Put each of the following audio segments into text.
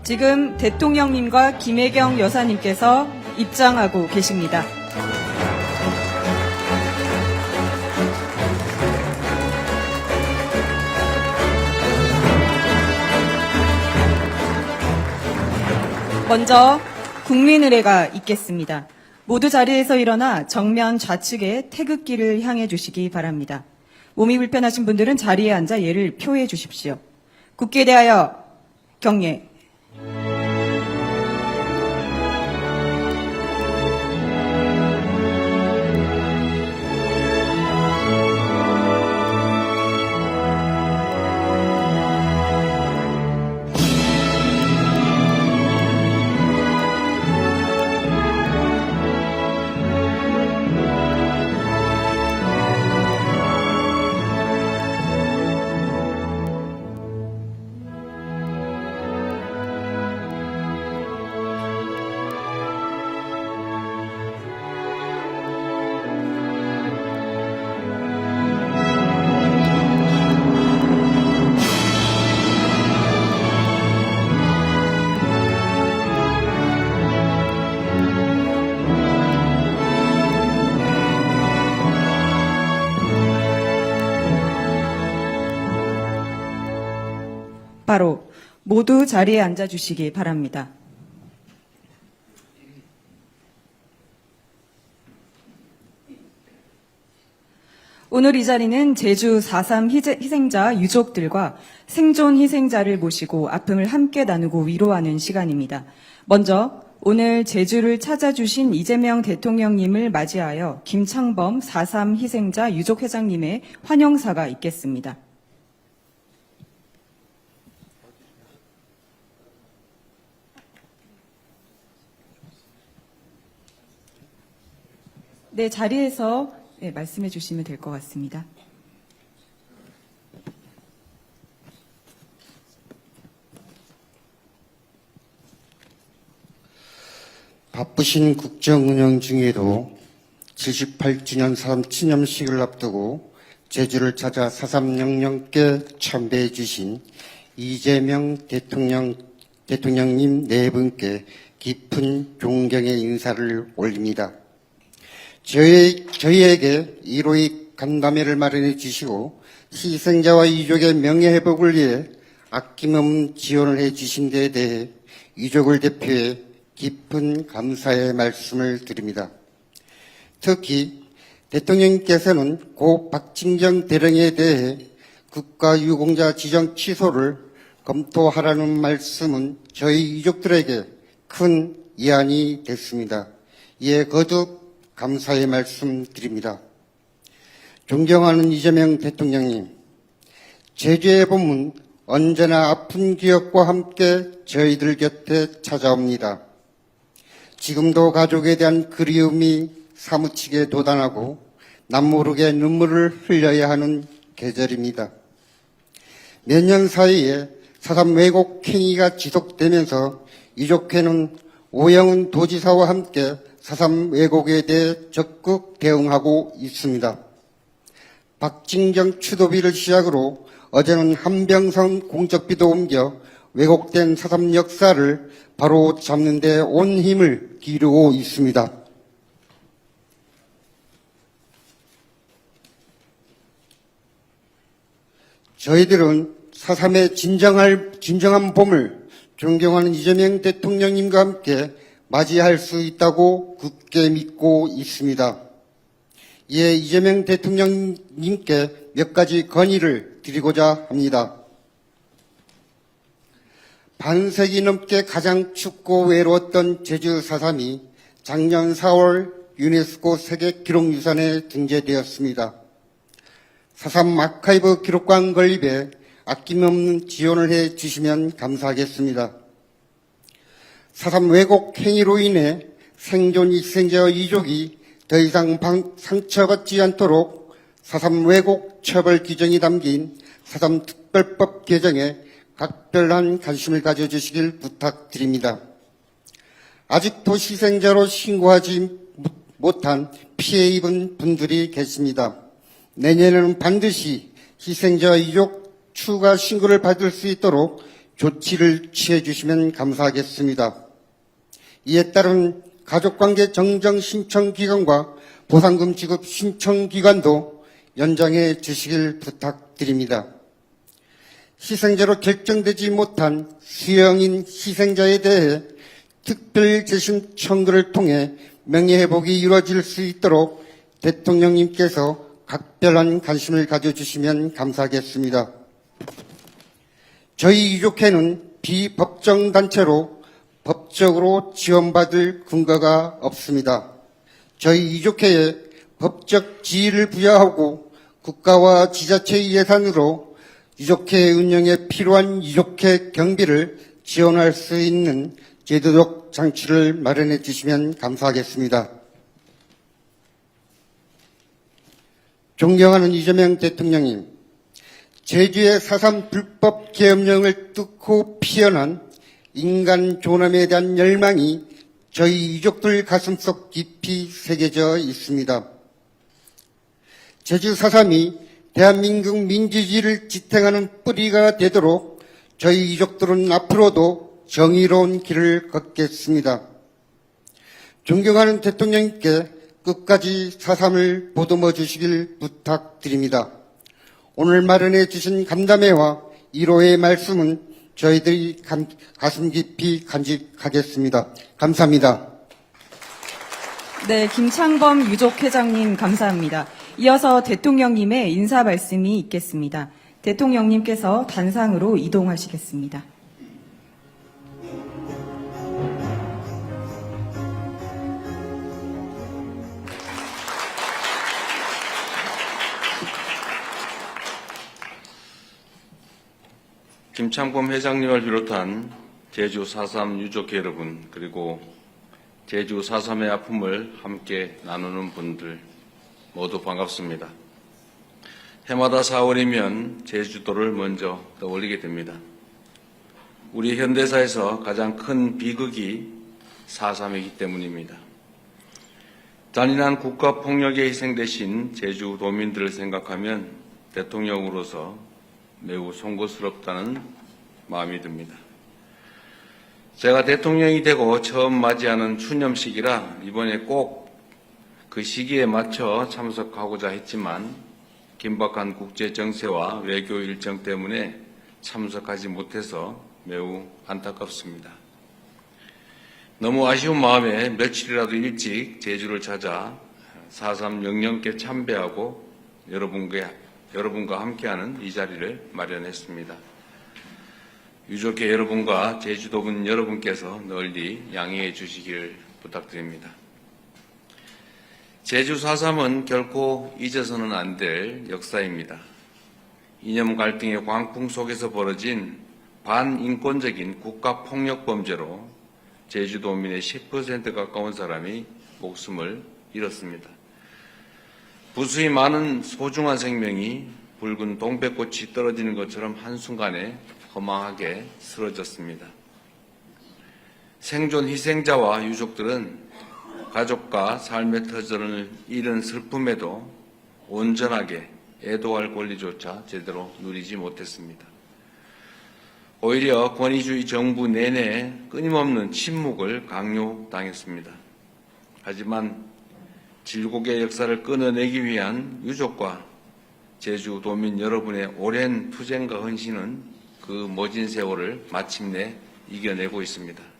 지금 대통령님과 김혜경 여사님께서 입장하고 계십니다. 먼저 국민의례가 있겠습니다. 모두 자리에서 일어나 정면 좌측에 태극기를 향해 주시기 바랍니다. 몸이 불편하신 분들은 자리에 앉아 예를 표해 주십시오. 국기에 대하여 경례. 바로 모두 자리에 앉아주시기 바랍니다. 오늘 이 자리는 제주 4.3 희생자 유족들과 생존 희생자를 모시고 아픔을 함께 나누고 위로하는 시간입니다. 먼저 오늘 제주를 찾아주신 이재명 대통령님을 맞이하여 김창범 4.3 희생자 유족회장님의 환영사가 있겠습니다. 네, 자리에서 말씀해 주시면 될 것 같습니다. 바쁘신 국정 운영 중에도 78주년 사삼7년식을 앞두고 제주를 찾아 4.3영령께 참배해 주신 이재명 대통령님 네 분께 깊은 존경의 인사를 올립니다. 저희에게 위로의 간담회를 마련해 주시고 희생자와 유족의 명예회복을 위해 아낌없는 지원을 해 주신 데에 대해 유족을 대표해 깊은 감사의 말씀을 드립니다. 특히 대통령께서는 고 박진정 대령에 대해 국가유공자 지정 취소를 검토하라는 말씀은 저희 유족들에게 큰 위안이 됐습니다. 이에 거듭 감사의 말씀 드립니다. 존경하는 이재명 대통령님, 제주의 봄은 언제나 아픈 기억과 함께 저희들 곁에 찾아옵니다. 지금도 가족에 대한 그리움이 사무치게 돋아나고 남모르게 눈물을 흘려야 하는 계절입니다. 몇 년 사이에 4.3 왜곡 행위가 지속되면서 유족회는 오영훈 도지사와 함께 4.3 왜곡에 대해 적극 대응하고 있습니다. 박진정 추도비를 시작으로 어제는 한병선 공적비도 옮겨 왜곡된 4.3 역사를 바로 잡는 데 온 힘을 기르고 있습니다. 저희들은 4.3의 진정한 봄을 존경하는 이재명 대통령님과 함께 맞이할 수 있다고 굳게 믿고 있습니다. 이에 이재명 대통령님께 몇 가지 건의를 드리고자 합니다. 반세기 넘게 가장 춥고 외로웠던 제주 4.3이 작년 4월 유네스코 세계기록유산에 등재되었습니다. 4.3 아카이브 기록관 건립에 아낌없는 지원을 해 주시면 감사하겠습니다. 4.3 왜곡 행위로 인해 생존 희생자와 유족이 더 이상 상처받지 않도록 4.3 왜곡 처벌 규정이 담긴 4.3 특별법 개정에 각별한 관심을 가져주시길 부탁드립니다. 아직도 희생자로 신고하지 못한 피해 입은 분들이 계십니다. 내년에는 반드시 희생자 유족 추가 신고를 받을 수 있도록 조치를 취해 주시면 감사하겠습니다. 이에 따른 가족관계 정정 신청 기간과 보상금 지급 신청 기간도 연장해 주시길 부탁드립니다. 희생자로 결정되지 못한 수영인 희생자에 대해 특별 재심 청구를 통해 명예회복이 이루어질 수 있도록 대통령님께서 각별한 관심을 가져주시면 감사하겠습니다. 저희 유족회는 비법정 단체로 법적으로 지원받을 근거가 없습니다. 저희 유족회에 법적 지위를 부여하고 국가와 지자체 예산으로 유족회 운영에 필요한 유족회 경비를 지원할 수 있는 제도적 장치를 마련해 주시면 감사하겠습니다. 존경하는 이재명 대통령님, 제주의 4.3 불법 계엄령을 뚫고 피어난 인간 존엄에 대한 열망이 저희 유족들 가슴속 깊이 새겨져 있습니다. 제주 4.3이 대한민국 민주주의를 지탱하는 뿌리가 되도록 저희 유족들은 앞으로도 정의로운 길을 걷겠습니다. 존경하는 대통령님께 끝까지 4.3을 보듬어 주시길 부탁드립니다. 오늘 마련해 주신 간담회와 1호의 말씀은 저희들이 가슴 깊이 간직하겠습니다. 감사합니다. 네, 김창범 유족회장님 감사합니다. 이어서 대통령님의 인사 말씀이 있겠습니다. 대통령님께서 단상으로 이동하시겠습니다. 김창범 회장님을 비롯한 제주 4.3 유족회 여러분, 그리고 제주 4.3의 아픔을 함께 나누는 분들 모두 반갑습니다. 해마다 4월이면 제주도를 먼저 떠올리게 됩니다. 우리 현대사에서 가장 큰 비극이 4.3이기 때문입니다. 잔인한 국가폭력에 희생되신 제주도민들을 생각하면 대통령으로서 매우 송구스럽다는 마음이 듭니다. 제가 대통령이 되고 처음 맞이하는 추념식이라 이번에 꼭 그 시기에 맞춰 참석하고자 했지만 긴박한 국제 정세와 외교 일정 때문에 참석하지 못해서 매우 안타깝습니다. 너무 아쉬운 마음에 며칠이라도 일찍 제주를 찾아 4.3 영령께 참배하고 여러분과 함께하는 이 자리를 마련했습니다. 유족회 여러분과 제주도민 여러분께서 널리 양해해 주시길 부탁드립니다. 제주 4.3은 결코 잊어서는 안 될 역사입니다. 이념 갈등의 광풍 속에서 벌어진 반인권적인 국가폭력 범죄로 제주도민의 10% 가까운 사람이 목숨을 잃었습니다. 부수히 많은 소중한 생명이 붉은 동백꽃이 떨어지는 것처럼 한순간에 허망하게 쓰러졌습니다. 생존 희생자와 유족들은 가족과 삶의 터전을 잃은 슬픔에도 온전하게 애도할 권리조차 제대로 누리지 못했습니다. 오히려 권위주의 정부 내내 끊임없는 침묵을 강요당했습니다. 하지만 질곡의 역사를 끊어내기 위한 유족과 제주도민 여러분의 오랜 투쟁과 헌신은 그 모진 세월을 마침내 이겨내고 있습니다.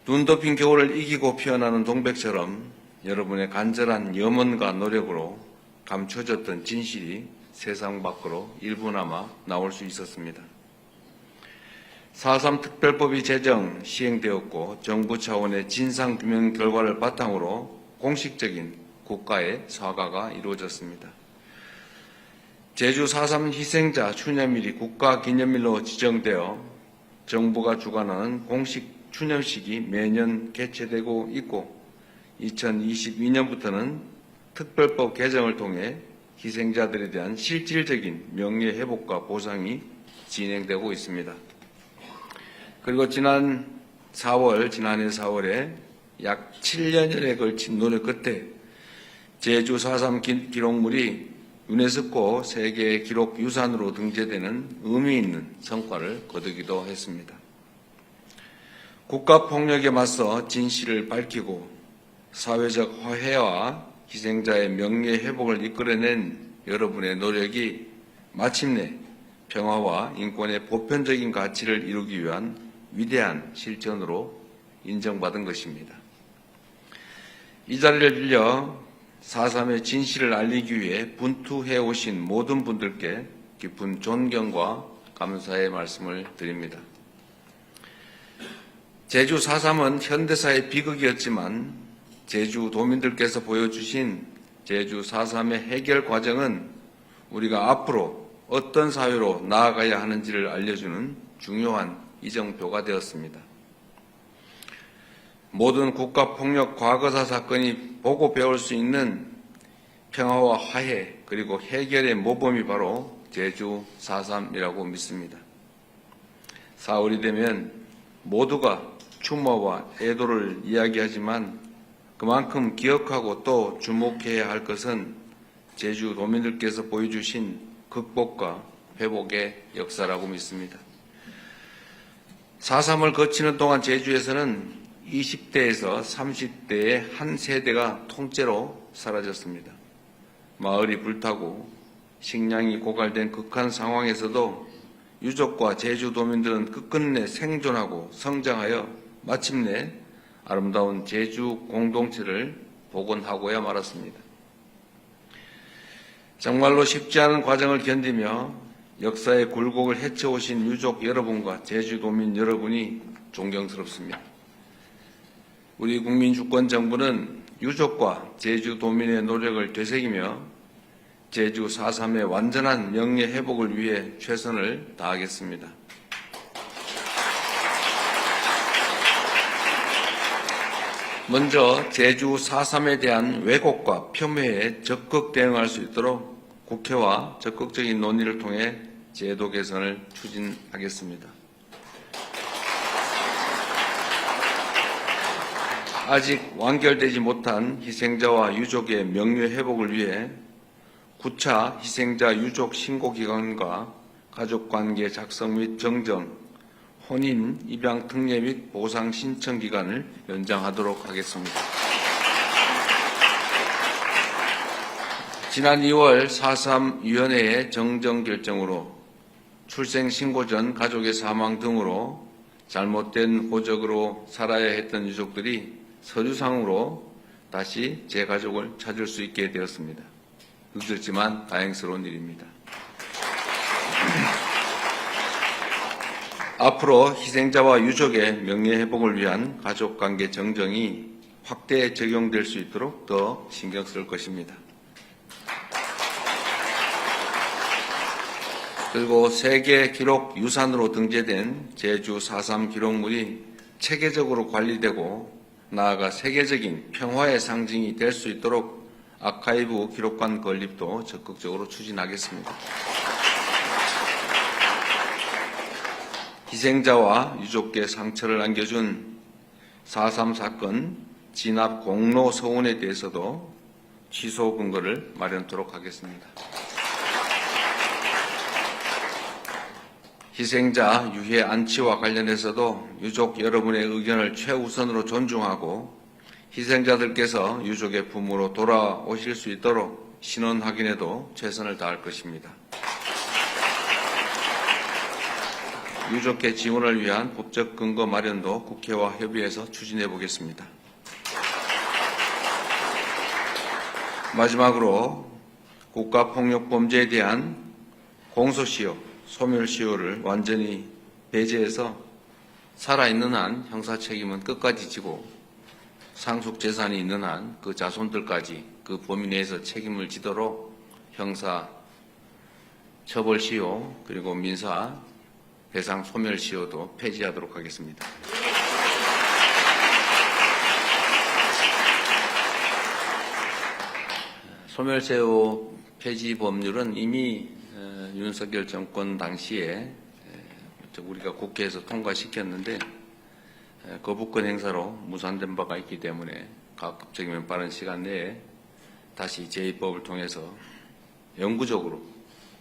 눈 덮인 겨울을 이기고 피어나는 동백처럼 여러분의 간절한 염원과 노력으로 감춰졌던 진실이 세상 밖으로 일부나마 나올 수 있었습니다. 4.3 특별법이 제정, 시행되었고 정부 차원의 진상규명 결과를 바탕으로 공식적인 국가의 사과가 이루어졌습니다. 제주 4.3 희생자 추념일이 국가기념일로 지정되어 정부가 주관하는 공식 추념식이 매년 개최되고 있고 2022년부터는 특별법 개정을 통해 희생자들에 대한 실질적인 명예회복과 보상이 진행되고 있습니다. 그리고 지난해 4월에 약 7년여에 걸친 노력 끝에 제주 4.3 기록물이 유네스코 세계 기록 유산으로 등재되는 의미 있는 성과를 거두기도 했습니다. 국가폭력에 맞서 진실을 밝히고 사회적 화해와 희생자의 명예 회복을 이끌어낸 여러분의 노력이 마침내 평화와 인권의 보편적인 가치를 이루기 위한 위대한 실천으로 인정받은 것입니다. 이 자리를 빌려 4.3의 진실을 알리기 위해 분투해 오신 모든 분들께 깊은 존경과 감사의 말씀을 드립니다. 제주 4.3은 현대사의 비극이었지만 제주도민들께서 보여주신 제주 4.3의 해결 과정은 우리가 앞으로 어떤 사회로 나아가야 하는지를 알려주는 중요한 이정표가 되었습니다. 모든 국가폭력 과거사 사건이 보고 배울 수 있는 평화와 화해 그리고 해결의 모범이 바로 제주 4.3이라고 믿습니다. 4월이 되면 모두가 추모와 애도를 이야기하지만 그만큼 기억하고 또 주목해야 할 것은 제주도민들께서 보여주신 극복과 회복의 역사라고 믿습니다. 4.3을 거치는 동안 제주에서는 20대에서 30대의 한 세대가 통째로 사라졌습니다. 마을이 불타고 식량이 고갈된 극한 상황에서도 유족과 제주도민들은 끝끝내 생존하고 성장하여 마침내 아름다운 제주 공동체를 복원하고야 말았습니다. 정말로 쉽지 않은 과정을 견디며 역사의 굴곡을 헤쳐오신 유족 여러분과 제주도민 여러분이 존경스럽습니다. 우리 국민주권정부는 유족과 제주도민의 노력을 되새기며 제주 4.3의 완전한 명예 회복을 위해 최선을 다하겠습니다. 먼저 제주 4.3에 대한 왜곡과 폄훼에 적극 대응할 수 있도록 국회와 적극적인 논의를 통해 제도 개선을 추진하겠습니다. 아직 완결되지 못한 희생자와 유족의 명예 회복을 위해 9차 희생자 유족 신고기관과 가족관계 작성 및 정정, 혼인, 입양 특례 및 보상 신청 기간을 연장하도록 하겠습니다. 지난 2월 4.3위원회의 정정 결정으로 출생 신고 전 가족의 사망 등으로 잘못된 호적으로 살아야 했던 유족들이 서류상으로 다시 제 가족을 찾을 수 있게 되었습니다. 늦었지만 다행스러운 일입니다. 앞으로 희생자와 유족의 명예회복을 위한 가족관계 정정이 확대 적용될 수 있도록 더 신경 쓸 것입니다. 그리고 세계 기록 유산으로 등재된 제주 4.3 기록물이 체계적으로 관리되고 나아가 세계적인 평화의 상징이 될 수 있도록 아카이브 기록관 건립도 적극적으로 추진하겠습니다. 희생자와 유족께 상처를 안겨준 4.3 사건 진압 공로 서원에 대해서도 취소 근거를 마련토록 하겠습니다. 희생자 유해 안치와 관련해서도 유족 여러분의 의견을 최우선으로 존중하고 희생자들께서 유족의 품으로 돌아오실 수 있도록 신원 확인에도 최선을 다할 것입니다. 유족계 지원을 위한 법적 근거 마련도 국회와 협의해서 추진해 보겠습니다. 마지막으로 국가폭력범죄에 대한 공소시효, 소멸시효를 완전히 배제해서 살아있는 한 형사책임은 끝까지 지고 상속재산이 있는 한 그 자손들까지 그 범위 내에서 책임을 지도록 형사 처벌시효 그리고 민사 배상 소멸시효도 폐지하도록 하겠습니다. 소멸시효 폐지 법률은 이미 윤석열 정권 당시에 우리가 국회에서 통과시켰는데 거부권 행사로 무산된 바가 있기 때문에 가급적이면 빠른 시간 내에 다시 제 입법을 통해서 영구적으로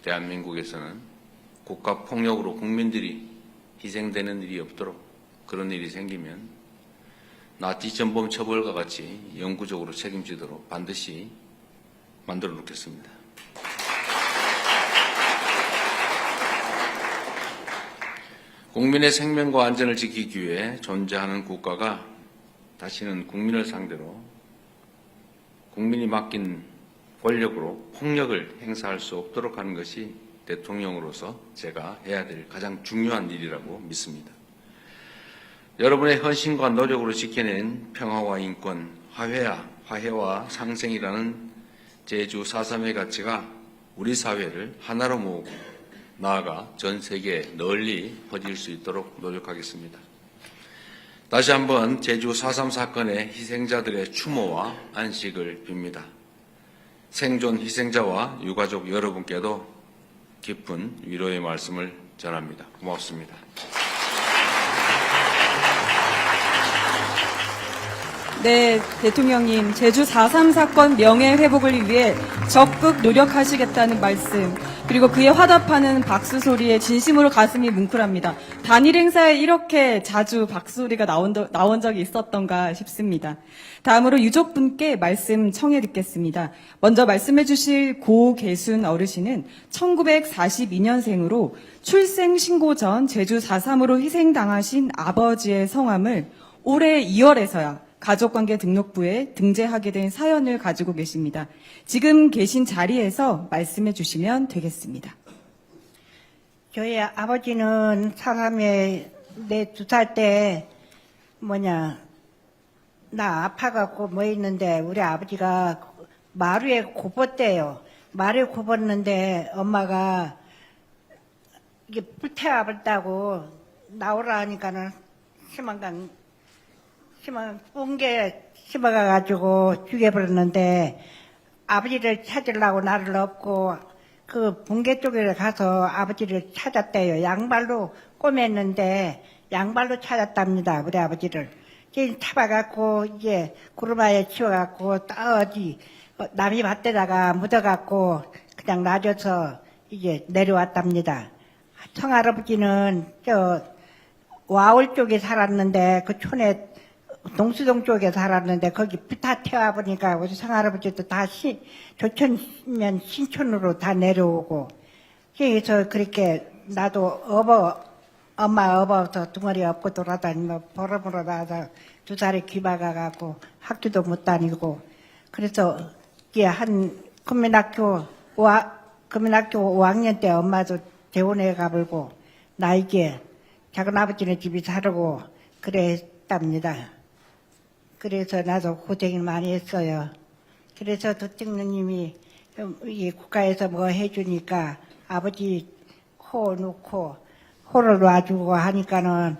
대한민국에서는 국가 폭력으로 국민들이 희생되는 일이 없도록 그런 일이 생기면 나치 전범 처벌과 같이 영구적으로 책임지도록 반드시 만들어 놓겠습니다. 국민의 생명과 안전을 지키기 위해 존재하는 국가가 다시는 국민을 상대로 국민이 맡긴 권력으로 폭력을 행사할 수 없도록 하는 것이 대통령으로서 제가 해야 될 가장 중요한 일이라고 믿습니다. 여러분의 헌신과 노력으로 지켜낸 평화와 인권, 화해와 상생이라는 제주 4.3의 가치가 우리 사회를 하나로 모으고 나아가 전 세계에 널리 퍼질 수 있도록 노력하겠습니다. 다시 한번 제주 4.3 사건의 희생자들의 추모와 안식을 빕니다. 생존 희생자와 유가족 여러분께도 깊은 위로의 말씀을 전합니다. 고맙습니다. 네, 대통령님, 제주 4.3 사건 명예회복을 위해 적극 노력하시겠다는 말씀, 그리고 그에 화답하는 박수 소리에 진심으로 가슴이 뭉클합니다. 단일 행사에 이렇게 자주 박수 소리가 나온 적이 있었던가 싶습니다. 다음으로 유족분께 말씀 청해 듣겠습니다. 먼저 말씀해 주실 고계순 어르신은 1942년생으로 출생 신고 전 제주 4.3으로 희생당하신 아버지의 성함을 올해 2월에서야 가족관계 등록부에 등재하게 된 사연을 가지고 계십니다. 지금 계신 자리에서 말씀해 주시면 되겠습니다. 저희 아버지는 사람에 내 2살 때 나 아파갖고 있는데 우리 아버지가 마루에 굽었대요. 마루에 굽었는데 엄마가 이게 불태워버렸다고 나오라 하니까는 심한 붕괴 심어가가지고 죽여버렸는데 아버지를 찾으려고 나를 업고 그 붕괴 쪽에 가서 아버지를 찾았대요. 양발로 꼬맸는데 양발로 찾았답니다. 우리 아버지를. 이제 잡아갖고 이제 구르마에 치워갖고 어디 남이 밭에다가 묻어갖고 그냥 놔줘서 이제 내려왔답니다. 청할아버지는 와울 쪽에 살았는데 그 촌에 동수동 쪽에 살았는데 거기 다 태워 보니까 우리 성할아버지도 다 조천면 신촌으로 다 내려오고 그래서 그렇게 나도 엄마 업어서 둥어리 업고 돌아다니며 보름으로 나서 2살에 귀 박아갖고 학교도 못 다니고 그래서 이게 국민학교 5학년 때 엄마도 재혼해 가불고 나 이게 작은 아버지네 집이 살고 그랬답니다. 그래서 나도 고생을 많이 했어요. 그래서 도청님이 이 국가에서 뭐 해주니까 아버지 코 놓고 호를 놔주고 하니까는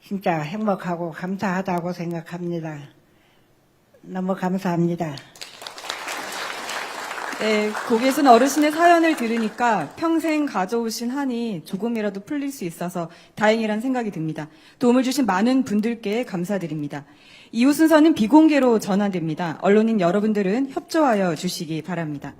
진짜 행복하고 감사하다고 생각합니다. 너무 감사합니다. 네, 고계순 어르신의 사연을 들으니까 평생 가져오신 한이 조금이라도 풀릴 수 있어서 다행이란 생각이 듭니다. 도움을 주신 많은 분들께 감사드립니다. 이후 순서는 비공개로 전환됩니다. 언론인 여러분들은 협조하여 주시기 바랍니다.